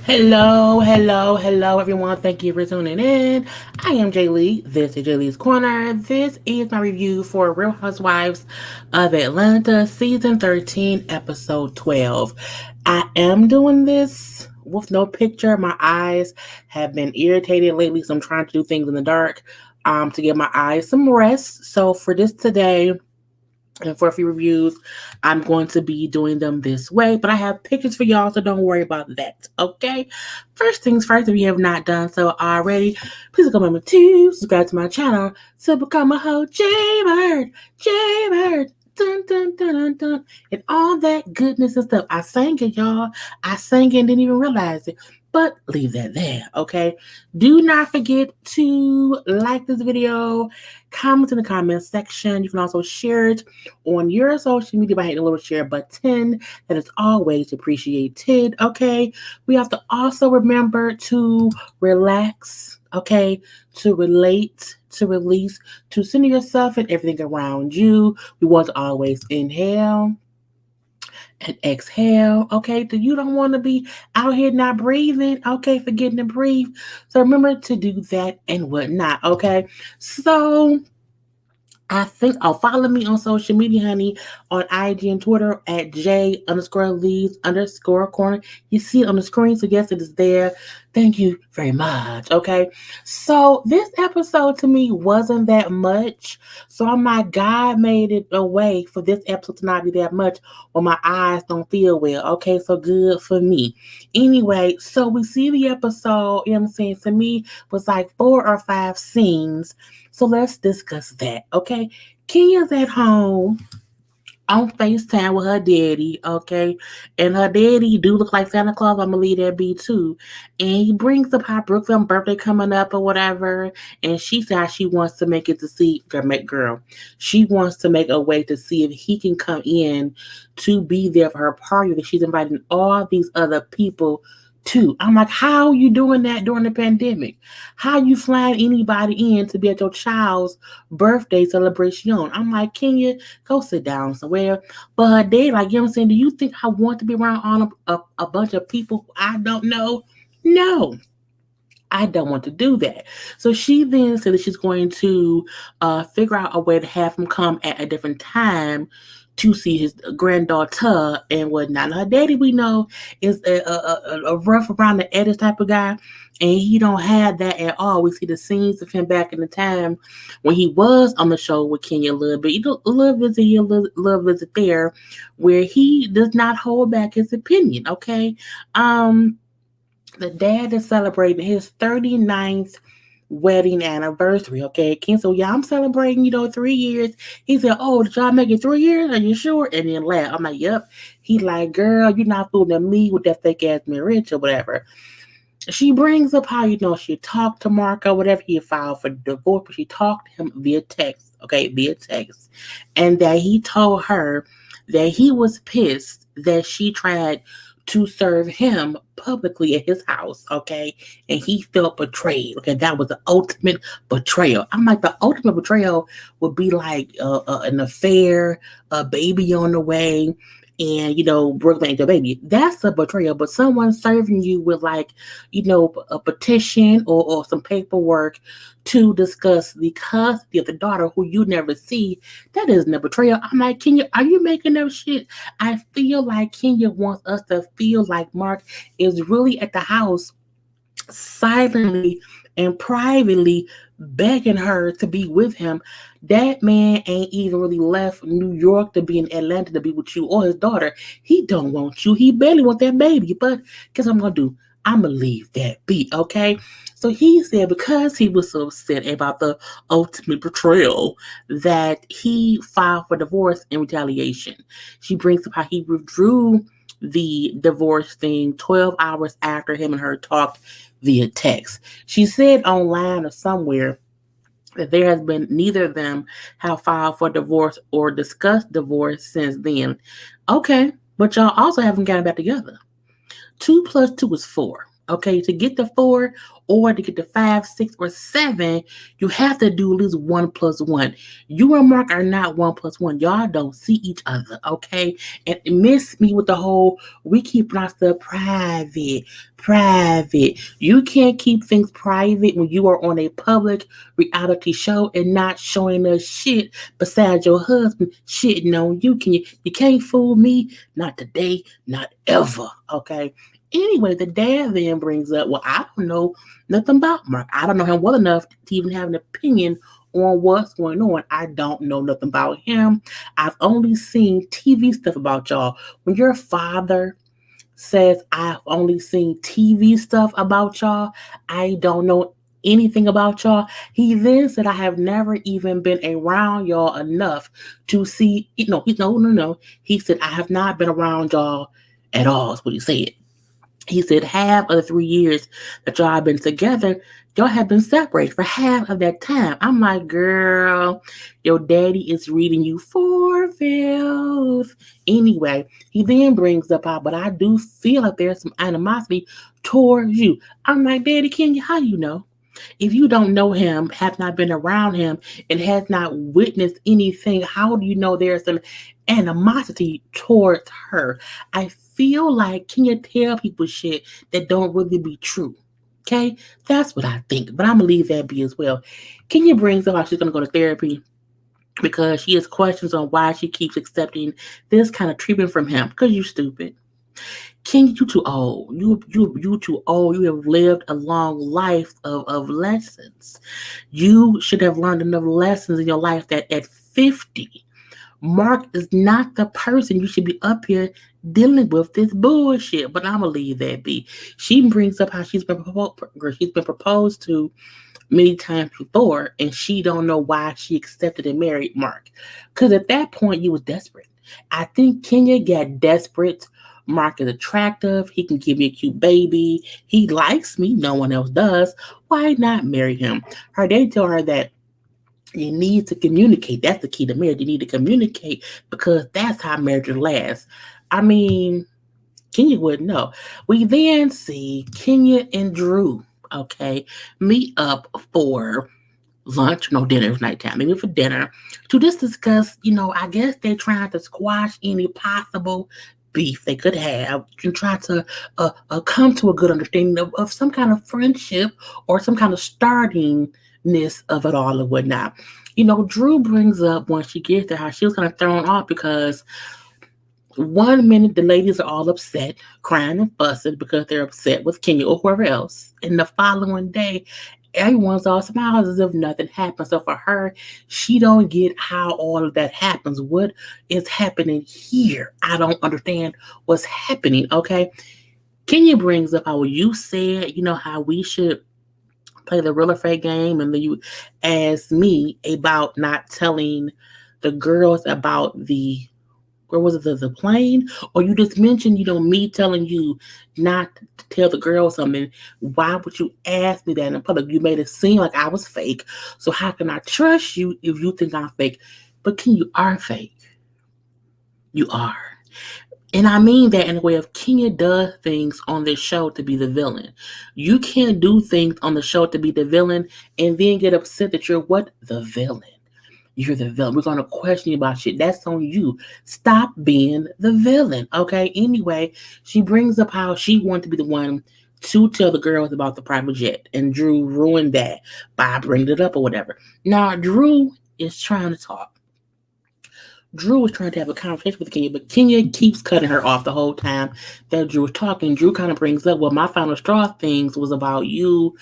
Hello, everyone. Thank you for tuning in. I am JayLee. This is JLeesCorner. This is my review for Real Housewives of Atlanta, Season 13, Episode 12. I am doing this with no picture. My eyes have been irritated lately, so I'm trying to do things in the dark to give my eyes some rest. So for this today, and for a few reviews, I'm going to be doing them this way, but I have pictures for y'all, so don't worry about that, okay? First things first, if you have not done so already, please remember to subscribe to my channel to become a whole JayBird, dun dun dun dun dun, and all that goodness and stuff. I sang it, y'all. I sang it and didn't even realize it. But leave that there, okay? Do not forget to like this video, comment in the comment section. You can also share it on your social media by hitting the little share button. That is always appreciated, okay? We have to also remember to relax, okay? To relate, to release, to center yourself and everything around you. We want to always inhale and exhale, okay? You don't want to be out here not breathing, okay? Forgetting to breathe. So remember to do that and whatnot, okay? So I think I'll follow me on social media, honey, on IG and Twitter at J_Lees_Corner. You see it on the screen, so yes, it is there. Thank you very much. Okay. So this episode to me wasn't that much. So I'm like, God made it a way for this episode to not be that much when my eyes don't feel well. Okay, so good for me. Anyway, so we see the episode, you know what I'm saying? To me, was like 4 or 5 scenes, so let's discuss that, okay? Kenya's at home on FaceTime with her daddy, okay? And her daddy do look like Santa Claus. I'm gonna leave that be too. And he brings up how Brooke's birthday coming up or whatever. And she said she wants to make it to see girl. She wants to make a way to see if he can come in to be there for her party that she's inviting all these other people too. I'm like, how are you doing that during the pandemic? How you flying anybody in to be at your child's birthday celebration? I'm like, Kenya, go sit down somewhere. But her dad, like, you know what I'm saying? Do you think I want to be around all a bunch of people who I don't know? No. I don't want to do that. So she then said that she's going to figure out a way to have him come at a different time to see his granddaughter and whatnot. And her daddy, we know, is a rough around the edges type of guy, and he don't have that at all. We see the scenes of him back in the time when he was on the show with Kenya a little bit. You know, a little visit here, a little visit there, where he does not hold back his opinion. Okay, the dad is celebrating his 39th wedding anniversary. Okay, Ken, so yeah, I'm celebrating, 3 years. He said, "Oh, did y'all make it 3 years? Are you sure?" And then laugh. I'm like, "Yep." He like, "Girl, you're not fooling me with that fake ass marriage or whatever." She brings up how, she talked to Mark or whatever. He filed for divorce, but she talked to him via text, okay, via text. And that he told her that he was pissed that she tried to serve him publicly at his house, okay? And he felt betrayed, okay? That was the ultimate betrayal. I'm like, the ultimate betrayal would be like an affair, a baby on the way, and Brooklyn ain't your baby. That's a betrayal. But someone serving you with like, a petition or some paperwork to discuss the custody of the daughter who you never see, that isn't a betrayal. I'm like, Kenya, are you making up shit? I feel like Kenya wants us to feel like Mark is really at the house silently and privately begging her to be with him. That man ain't even really left New York to be in Atlanta to be with you or his daughter. He don't want you. He barely want that baby. But guess what I'm gonna do? I'm gonna leave that be, okay? So he said because he was so upset about the ultimate betrayal that he filed for divorce in retaliation. She brings up how he withdrew the divorce thing 12 hours after him and her talked via text. She said online or somewhere that there has been neither of them have filed for divorce or discussed divorce since then. Okay, but y'all also haven't gotten back together. 2 plus 2 is 4. Okay, to get the 4 or to get the 5, 6, or 7, you have to do at least 1 plus 1. You and Mark are not 1 plus 1. Y'all don't see each other, okay? And miss me with the whole we keep our stuff private, private. You can't keep things private when you are on a public reality show and not showing us shit besides your husband shitting on you. Can you can't fool me? Not today, not ever. Okay. Anyway, the dad then brings up, well, I don't know nothing about Mark. I don't know him well enough to even have an opinion on what's going on. I don't know nothing about him. I've only seen TV stuff about y'all. When your father says, I've only seen TV stuff about y'all, I don't know anything about y'all. He then said, I have never even been around y'all enough to see, no. He said, I have not been around y'all at all, is what he said. He said half of the 3 years that y'all have been together, y'all have been separated for half of that time. I'm like, girl, your daddy is reading you for filth. Anyway, he then brings up how, but I do feel like there's some animosity towards you. I'm like, Daddy Kenya, how you know? If you don't know him, have not been around him, and has not witnessed anything, how do you know there's some animosity towards her? I feel like, can you tell people shit that don't really be true? Okay, that's what I think, but I'm gonna leave that be as well. Kenya brings up how she's gonna go to therapy because she has questions on why she keeps accepting this kind of treatment from him. Because you stupid. King, you too old. You too old. You have lived a long life of lessons. You should have learned enough lessons in your life that at 50, Mark is not the person you should be up here dealing with this bullshit. But I'm gonna leave that be. She brings up how she's been proposed to many times before, and she don't know why she accepted and married Mark. Because at that point, you was desperate. I think Kenya got desperate. Mark is attractive. He can give me a cute baby. He likes me. No one else does. Why not marry him? They tell her that you need to communicate. That's the key to marriage. You need to communicate because that's how marriage lasts. I mean, Kenya wouldn't know. We then see Kenya and Drew, okay, meet up for lunch, no dinner, it was nighttime, maybe for dinner, to just discuss, I guess they're trying to squash any possible beef they could have and try to come to a good understanding of some kind of friendship or some kind of startingness of it all and whatnot. Drew brings up when she gets there how she was kind of thrown off because 1 minute the ladies are all upset, crying and fussing because they're upset with Kenya or whoever else. And the following day, everyone's all smiles as if nothing happened. So for her, she don't get how all of that happens. What is happening here? I don't understand what's happening. Okay. Kenya brings up how you said, how we should play the real or fake game, and then you asked me about not telling the girls about the or was it the plane? Or you just mentioned, me telling you not to tell the girl something. Why would you ask me that in public? You made it seem like I was fake. So how can I trust you if you think I'm fake? But Ken, you are fake. You are. And I mean that in a way of Kenya does things on this show to be the villain. You can't do things on the show to be the villain and then get upset that you're what? The villain. You're the villain. We're gonna question you about shit. That's on you. Stop being the villain. Okay. Anyway, she brings up how she wanted to be the one to tell the girls about the private jet, and Drew ruined that by bringing it up or whatever. Now Drew is trying to talk. Drew was trying to have a conversation with Kenya, but Kenya keeps cutting her off the whole time that Drew was talking. Drew kind of brings up, well, my final straw things was about you.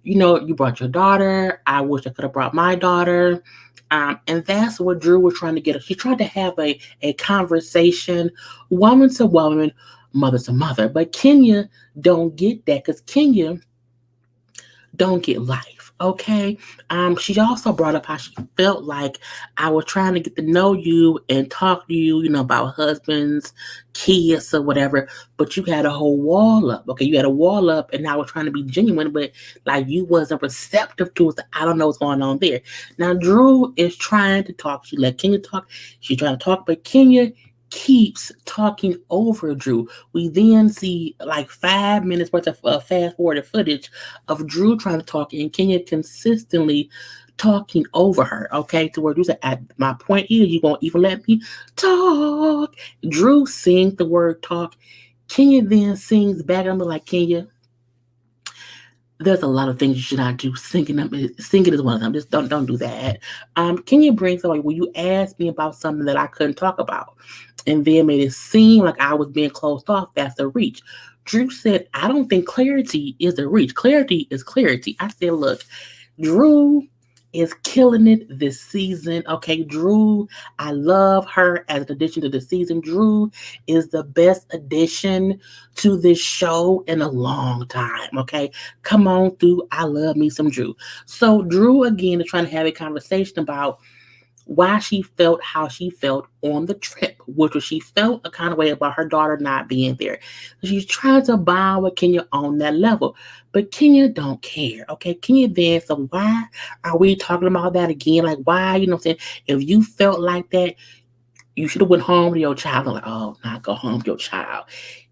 You brought your daughter. I wish I could have brought my daughter. And that's what Drew was trying to get. She tried to have a conversation, woman to woman, mother to mother. But Kenya don't get that because Kenya don't get life. Okay. She also brought up how she felt like I was trying to get to know you and talk to you, about husbands, kids, or whatever, but you had a whole wall up. Okay, you had a wall up, and I was trying to be genuine, but like you wasn't receptive to it. So I don't know what's going on there. Now Drew is trying to talk. She let Kenya talk. She's trying to talk, but Kenya keeps talking over Drew. We then see like 5 minutes worth of fast forwarded footage of Drew trying to talk and Kenya consistently talking over her. Okay, to where Drew said, "At my point is, you won't even let me talk." Drew sings the word talk. Kenya then sings back. I'm like, Kenya, there's a lot of things you should not do. Singing is one of them. Just don't do that. Kenya brings up like, well, you asked me about something that I couldn't talk about, and then made it seem like I was being closed off. That's a reach. Drew said, I don't think clarity is a reach. Clarity is clarity. I said, look, Drew is killing it this season. Okay, Drew, I love her as an addition to the season. Drew is the best addition to this show in a long time. Okay, come on through. I love me some Drew. So, Drew again is trying to have a conversation about why she felt how she felt on the trip, which was she felt a kind of way about her daughter not being there. She's trying to bond with Kenya on that level, but Kenya don't care. Okay, Kenya then, so why are we talking about that again? Like, why, you know what I'm saying? If you felt like that, you should have went home to your child. I'm like, oh, not go home to your child.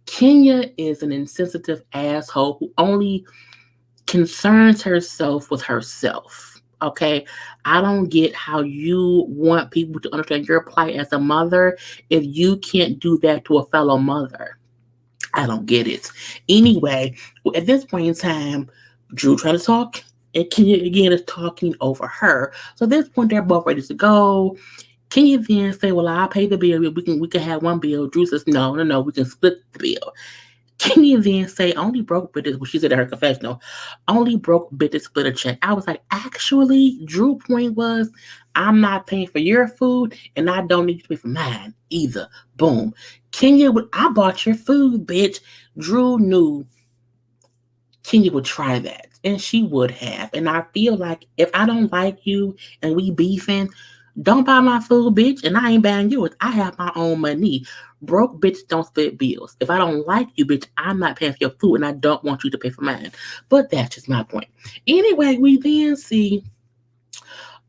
Kenya is an insensitive asshole who only concerns herself with herself. Okay, I don't get how you want people to understand your plight as a mother if you can't do that to a fellow mother. I don't get it. Anyway, at this point in time, Drew trying to talk, and Kenya again is talking over her. So at this point, they're both ready to go. Kenya then say, "Well, I'll pay the bill. We can have one bill." Drew says, "No, no, no. We can split the bill." Kenya then say, only broke bitches, well, she said in her confessional, only broke bitches split a check. I was like, actually, Drew point was, I'm not paying for your food and I don't need to pay for mine either. Boom. Kenya would, I bought your food, bitch. Drew knew Kenya would try that. And she would have. And I feel like if I don't like you and we beefing, don't buy my food, bitch, and I ain't buying yours. I have my own money. Broke bitch don't split bills. If I don't like you, bitch, I'm not paying for your food and I don't want you to pay for mine. But that's just my point. Anyway, we then see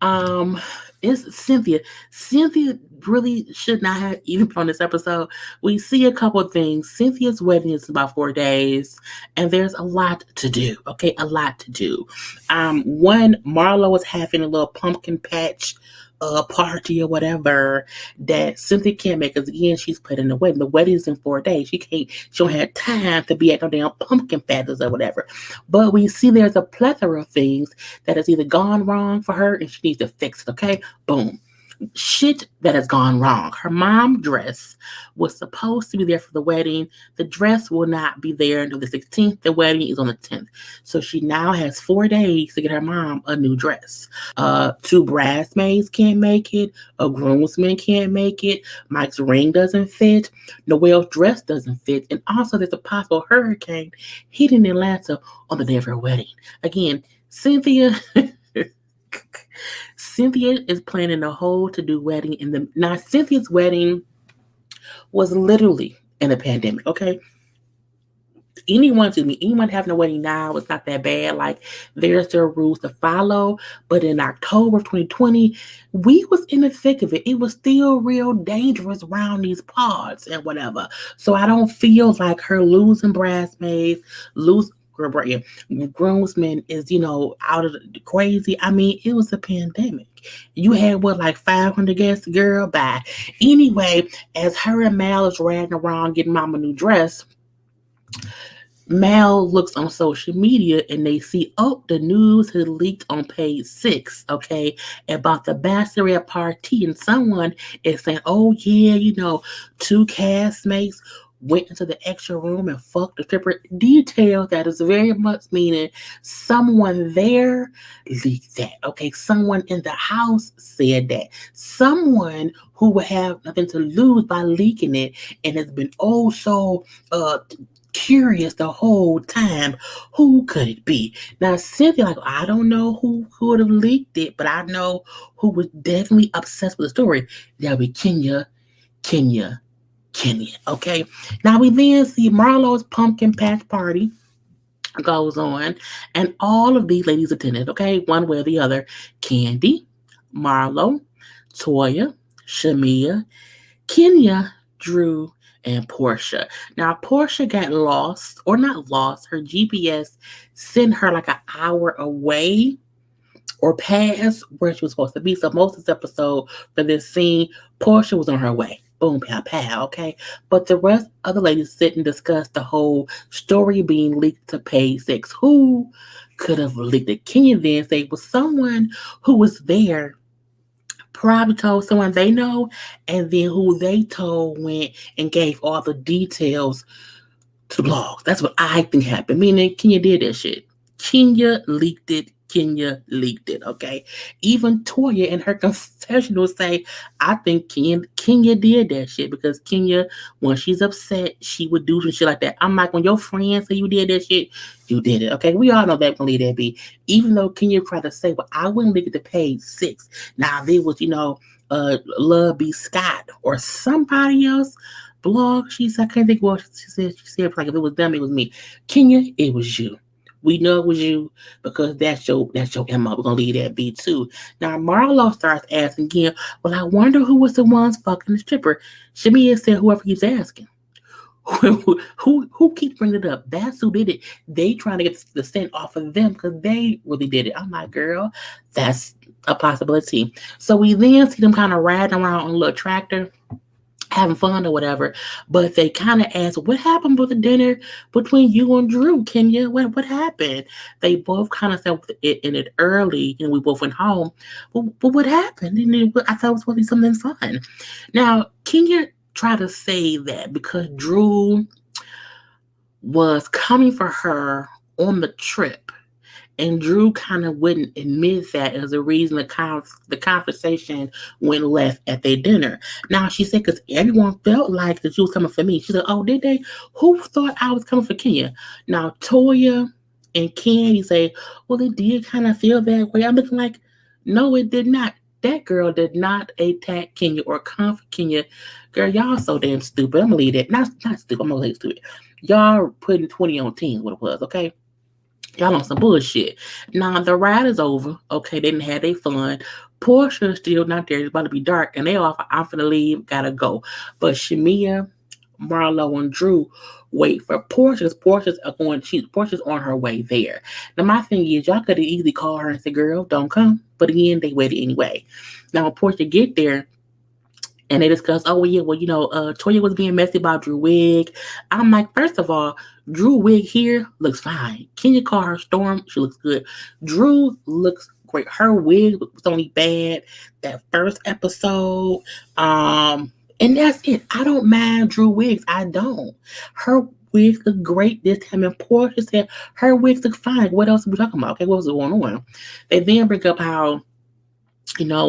um, it's Cynthia. Cynthia really should not have even been on this episode. We see a couple of things. Cynthia's wedding is about 4 days, and there's a lot to do. Okay, a lot to do. One, Marlo was having a little pumpkin patch party or whatever that Cynthia can't make because again she's put in the wedding. The wedding's in 4 days. She don't have time to be at no damn pumpkin feathers or whatever. But we see there's a plethora of things that has either gone wrong for her and she needs to fix it. Okay, boom. Shit that has gone wrong. Her mom dress was supposed to be there for the wedding. The dress will not be there until the 16th. The wedding is on the 10th. So she now has 4 days to get her mom a new dress. Two bridesmaids can't make it. A groomsman can't make it. Mike's ring doesn't fit. Noelle's dress doesn't fit. And also there's a possible hurricane hitting Atlanta on the day of her wedding. Again, Cynthia Cynthia is planning a whole to do wedding in the now Cynthia's wedding was literally in a pandemic, okay? Anyone having a wedding now, it's not that bad. Like there's their rules to follow. But in October of 2020, we was in the thick of it. It was still real dangerous around these pods and whatever. So I don't feel like her losing bridesmaids, lose yeah, groomsmen is out of the crazy. I mean, it was a pandemic. You had what like 500 guests, girl. Bye. Anyway, as her and Mal is riding around getting mama a new dress, Mal looks on social media and they see, oh, the news has leaked on page 6, okay, about the bachelorette party. And someone is saying, oh, yeah, two castmates went into the extra room and fucked the stripper. Detail that is very much meaning someone there leaked that, okay? Someone in the house said that. Someone who would have nothing to lose by leaking it and has been oh so curious the whole time. Who could it be? Now Cynthia, like, I don't know who would have leaked it, but I know who was definitely obsessed with the story. That would be Kenya. Okay. Now we then see Marlo's pumpkin patch party goes on, and all of these ladies attended. Okay, one way or the other. Candy, Marlo, Toya, Shamia, Kenya, Drew, and Portia. Now, Portia got lost, or not lost, her GPS sent her like an hour away or past where she was supposed to be. So, most of this episode for this scene, Portia was on her way. Boom, pow, pow, okay? But the rest of the ladies sit and discuss the whole story being leaked to page six. Who could have leaked it? Kenya then say it was someone who was there probably told someone they know, and then who they told went and gave all the details to the blogs. That's what I think happened. Meaning Kenya did that shit. Kenya leaked it. Kenya leaked it. Okay. Even Toya in her confessional say, I think Kenya did that shit because Kenya, when she's upset, she would do some shit like that. I'm like, when your friends say you did that shit, you did it. Okay. We all know that can leave that be. Even though Kenya tried to say, well, I wouldn't leak it to page six. Now there was, Love B. Scott or somebody else blog. I can't think what she said like if it was them, it was me. Kenya, it was you. We know it was you because that's your MO. We're gonna leave that be too. Now Marlo starts asking again, well, I wonder who was the ones fucking the stripper. Shamia said whoever keeps asking. who keeps bringing it up? That's who did it. They trying to get the scent off of them because they really did it. I'm like, girl, that's a possibility. So we then see them kind of riding around on a little tractor having fun or whatever. But they kind of asked, what happened with the dinner between you and Drew, Kenya? What happened? They both kind of said it in it early, and we both went home. But what happened? And I thought it was supposed to be something fun. Now, Kenya tried to say that because Drew was coming for her on the trip, and Drew kind of wouldn't admit that as a reason the conversation went left at their dinner. Now she said because everyone felt like that she was coming for me. She said, "Oh, did they? Who thought I was coming for Kenya?" Now Toya and Candy say, "Well, it did kind of feel that way." I'm looking like, no, it did not. That girl did not attack Kenya or come for Kenya. Girl, y'all so damn stupid. I'm gonna leave that. Not stupid. I'm gonna leave it stupid. Y'all putting 20 on 10 what it was, okay? Y'all on some bullshit. Now the ride is over. Okay, they didn't have their fun. Portia's still not there. It's about to be dark, and they off. I'm finna leave. Gotta go. But Shamia, Marlo, and Drew wait for Portia's. Portia's on her way there. Now my thing is, y'all could have easily called her and said, "Girl, don't come." But again, they waited anyway. Now when Portia get there, and they discuss, oh well, yeah, well, Toya was being messy about Drew wig. I'm like, first of all, Drew wig here looks fine. Kenya call her Storm, she looks good. Drew looks great. Her wig was only bad that first episode. And that's it. I don't mind Drew wigs. I don't. Her wigs look great this time. And Portia said her wigs look fine. What else are we talking about? Okay, what was going on? They then bring up how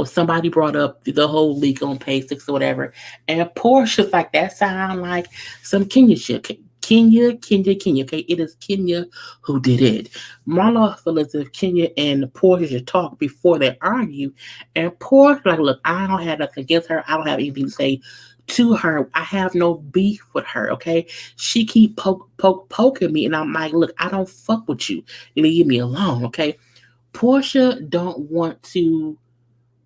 somebody brought up the whole leak on page six or whatever, and Portia's like, that sound like some Kenya shit. Kenya. Okay, it is Kenya who did it. Marlo feels as if Kenya and Portia should talk before they argue, and Portia like, look, I don't have nothing against her. I don't have anything to say to her. I have no beef with her. Okay, she keep poking me, and I'm like, look, I don't fuck with you. Leave me alone. Okay, Portia don't want to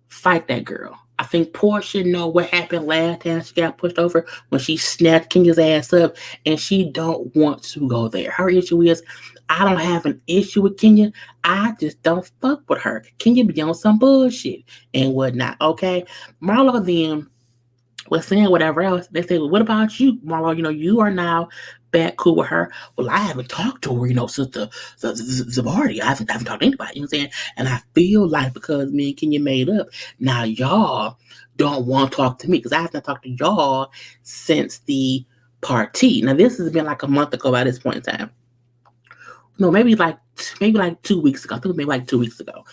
fight that girl. I think Portia know what happened last time she got pushed over when she snatched Kenya's ass up, and she don't want to go there. Her issue is, I don't have an issue with Kenya. I just don't fuck with her. Kenya be on some bullshit and whatnot. Okay, Marlo then was saying whatever else. They say, well, what about you, Marlo? You are now back cool with her. Well, I haven't talked to her, since the party. I haven't talked to anybody, you know what I'm saying? And I feel like because me and Kenya made up, now y'all don't want to talk to me because I haven't talked to y'all since the party. Now, this has been like a month ago by this point in time. No, maybe like 2 weeks ago. I think maybe like 2 weeks ago.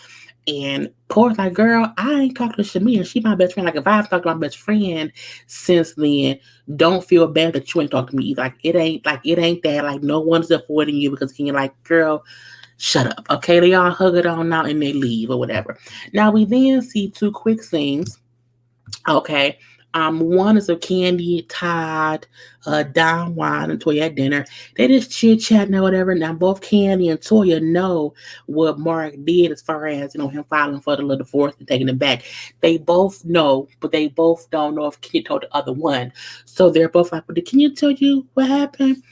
And Portia's like, girl, I ain't talked to Shamia. She my best friend. Like, if I've talked to my best friend since then, don't feel bad that you ain't talked to me. Like, it ain't that. Like, no one's avoiding you because you're like, girl, shut up. Okay, they all hug it on now and they leave or whatever. Now we then see two quick scenes. Okay. One is a Candy, Todd, Don Juan, and Toya at dinner. They just chit chatting or whatever. Now both Candy and Toya know what Mark did as far as him filing for the little divorce and taking it back. They both know, but they both don't know if Kenya told the other one. So they're both like, "But did Kenya tell you what happened?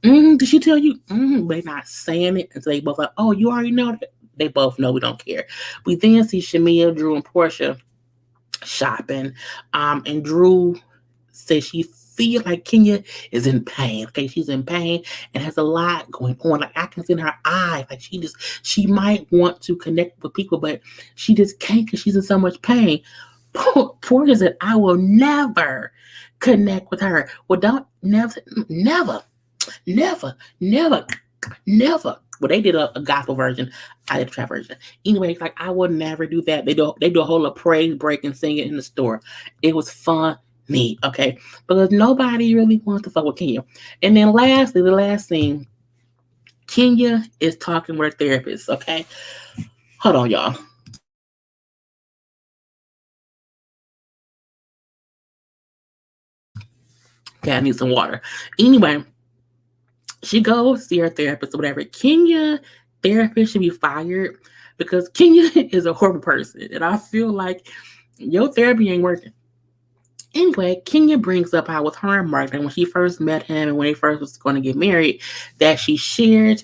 Did she tell you?" They're not saying it, and so they both like, "Oh, you already know that." They both know we don't care. We then see Shamia, Drew, and Portia shopping. And Drew says she feel like Kenya is in pain. Okay, she's in pain and has a lot going on. Like I can see in her eyes, like she might want to connect with people, but she just can't because she's in so much pain. Portia said, "I will never connect with her." Well, don't never, never, never. Well, they did a gospel version. I did a trap version. Anyway, it's like I would never do that. They do a whole praise break and sing it in the store. It was fun. Neat, okay, because nobody really wants to fuck with Kenya. And then lastly, the last thing, Kenya is talking with her therapist. Okay, hold on, y'all. Okay, I need some water. Anyway, she goes see her therapist or whatever. Kenya therapist should be fired because Kenya is a horrible person, and I feel like your therapy ain't working. Anyway, Kenya brings up how with her and Mark, that when she first met him and when they first was going to get married, that she shared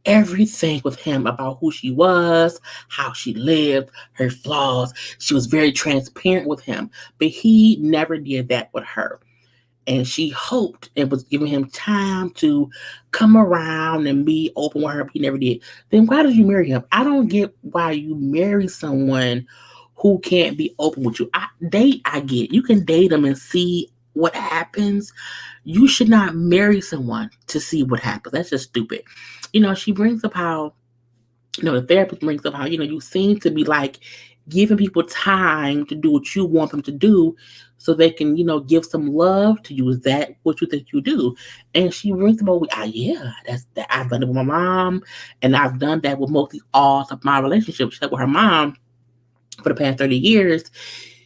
everything with him about who she was, how she lived, her flaws. She was very transparent with him, but he never did that with her. And she hoped and was giving him time to come around and be open with her, but he never did. Then why did you marry him? I don't get why you marry someone who can't be open with you. I get you can date them and see what happens. You should not marry someone to see what happens. That's just stupid. She brings up how the therapist brings up how you seem to be like giving people time to do what you want them to do so they can give some love to you. Is that what you think you do? And she brings up, yeah, that's that. I've done it with my mom, and I've done that with mostly all of my relationships. She said with her mom for the past 30 years,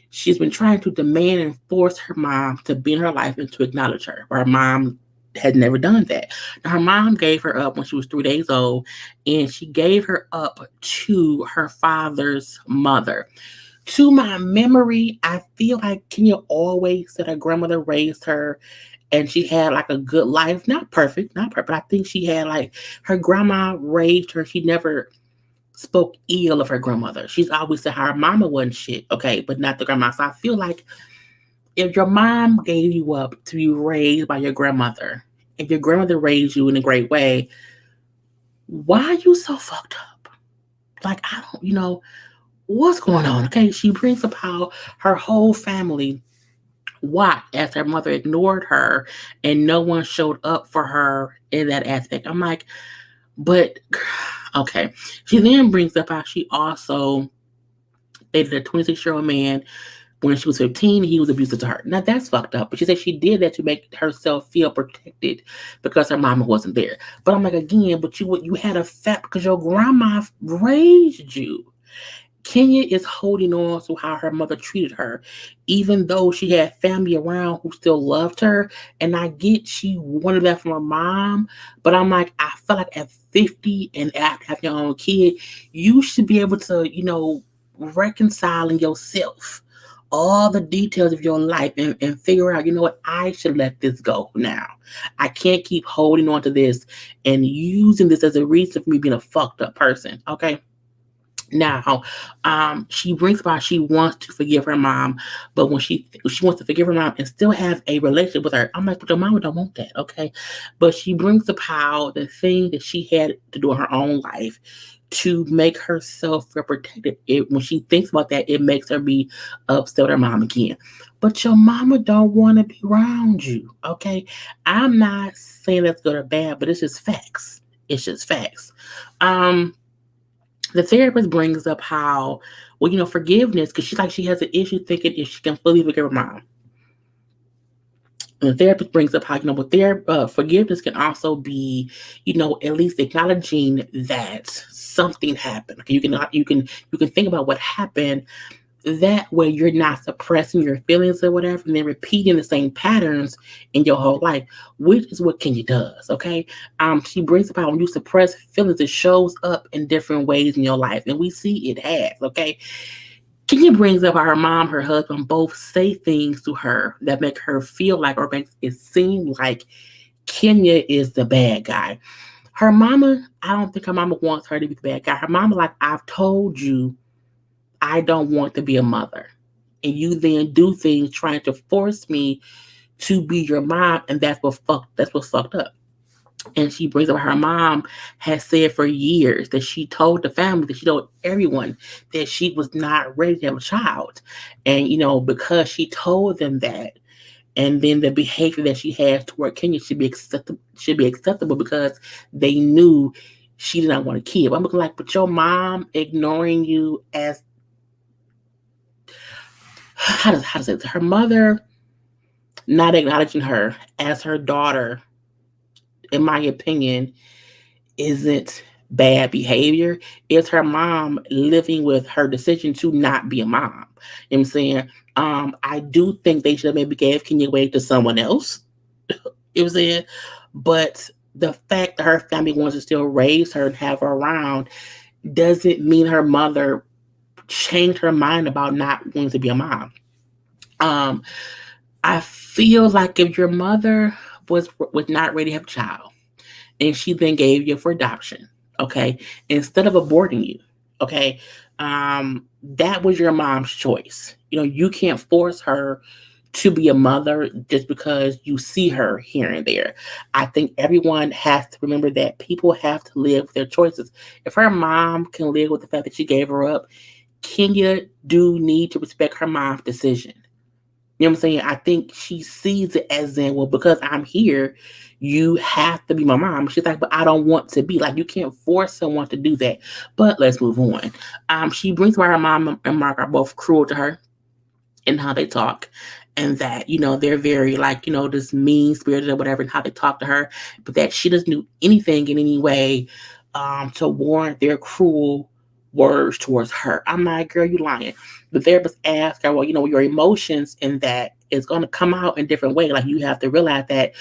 she's been trying to demand and force her mom to be in her life and to acknowledge her. Her mom had never done that. Now, her mom gave her up when she was 3 days old, and she gave her up to her father's mother. To my memory, I feel like Kenya always said her grandmother raised her and she had like a good life. Not perfect, but I think she had like her grandma raised her. She never spoke ill of her grandmother. She's always said her mama wasn't shit, okay, but not the grandma. So I feel like if your mom gave you up to be raised by your grandmother, if your grandmother raised you in a great way, why are you so fucked up? Like, I don't, what's going on? Okay, she brings up how her whole family watched as her mother ignored her and no one showed up for her in that aspect. I'm like, but okay. She then brings up how she also dated a 26-year-old man when she was 15, he was abusive to her. Now that's fucked up. But she said she did that to make herself feel protected because her mama wasn't there. But I'm like, again, but you had a fact because your grandma raised you. Kenya is holding on to how her mother treated her, even though she had family around who still loved her. And I get she wanted that from her mom, but I'm like, I feel like at 50 and after having your own kid, you should be able to, reconciling yourself all the details of your life and figure out, what, I should let this go now. I can't keep holding on to this and using this as a reason for me being a fucked up person. Okay. Now, she brings about she wants to forgive her mom, but when she wants to forgive her mom and still have a relationship with her, I'm like, but your mama don't want that, okay? But she brings up how the thing that she had to do in her own life to make herself feel protected. When she thinks about that, it makes her be upset with her mom again. But your mama don't want to be around you, okay? I'm not saying that's good or bad, but it's just facts. It's just facts. Um, the therapist brings up how, well, forgiveness, because she has an issue thinking if she can fully forgive her mom. And the therapist brings up how, with their forgiveness can also be, at least acknowledging that something happened. Okay, you can think about what happened That way you're not suppressing your feelings or whatever and then repeating the same patterns in your whole life, which is what Kenya does. Okay. She brings about when you suppress feelings, it shows up in different ways in your life. And we see it has. Okay. Kenya brings up how her mom, her husband both say things to her that make her feel like or makes it seem like Kenya is the bad guy. Her mama, I don't think her mama wants her to be the bad guy. Her mama, like, I've told you I don't want to be a mother. And you then do things trying to force me to be your mom, and that's what's fucked up. And she brings up her mom has said for years that she told the family, that she told everyone that she was not ready to have a child. And because she told them that, and then the behavior that she has toward Kenya should be acceptable because they knew she did not want a kid. I'm looking like, but your mom ignoring you as how does it, her mother not acknowledging her as her daughter, in my opinion, isn't bad behavior. It's her mom living with her decision to not be a mom. You know what I'm saying? I do think they should have maybe gave Kenya away to someone else. You know what I'm saying? But the fact that her family wants to still raise her and have her around doesn't mean her mother changed her mind about not wanting to be a mom. Um, I feel like if your mother was not ready to have a child, and she then gave you for adoption, okay, instead of aborting you, okay, that was your mom's choice. You can't force her to be a mother just because you see her here and there. I think everyone has to remember that people have to live with their choices. If her mom can live with the fact that she gave her up, Kenya do need to respect her mom's decision. You know what I'm saying? I think she sees it as in, well, because I'm here, you have to be my mom. She's like, but I don't want to be. Like, you can't force someone to do that. But let's move on. She brings why her mom and Mark are both cruel to her in how they talk. And that, they're very like, this mean spirited or whatever, and how they talk to her, but that she doesn't do anything in any way to warrant their cruel words towards her. I'm like, girl, you lying. The therapist asked her, well, your emotions in that is going to come out in different ways. Like, you have to realize that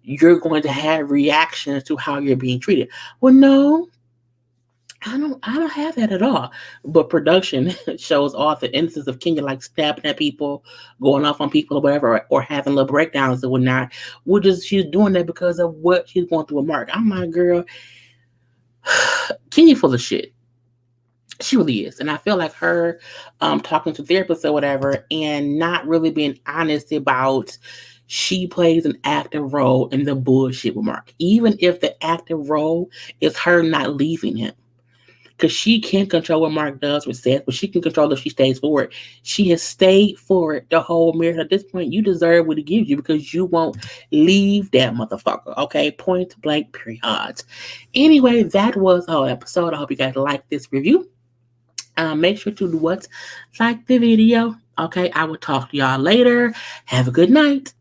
you're going to have reactions to how you're being treated. Well, no, I don't have that at all. But production shows all the instances of Kenya like snapping at people, going off on people or whatever, or having little breakdowns and whatnot. She's doing that because of what she's going through with Mark. I'm like, girl, Kenya full of shit. She really is. And I feel like her talking to therapists or whatever and not really being honest about she plays an active role in the bullshit with Mark. Even if the active role is her not leaving him. Because she can't control what Mark does with Seth, but she can control if she stays for it. She has stayed for it the whole marriage. At this point, you deserve what he gives you because you won't leave that motherfucker. Okay, point blank, period. Anyway, that was our episode. I hope you guys liked this review. Make sure to do what? Like the video. Okay, I will talk to y'all later. Have a good night.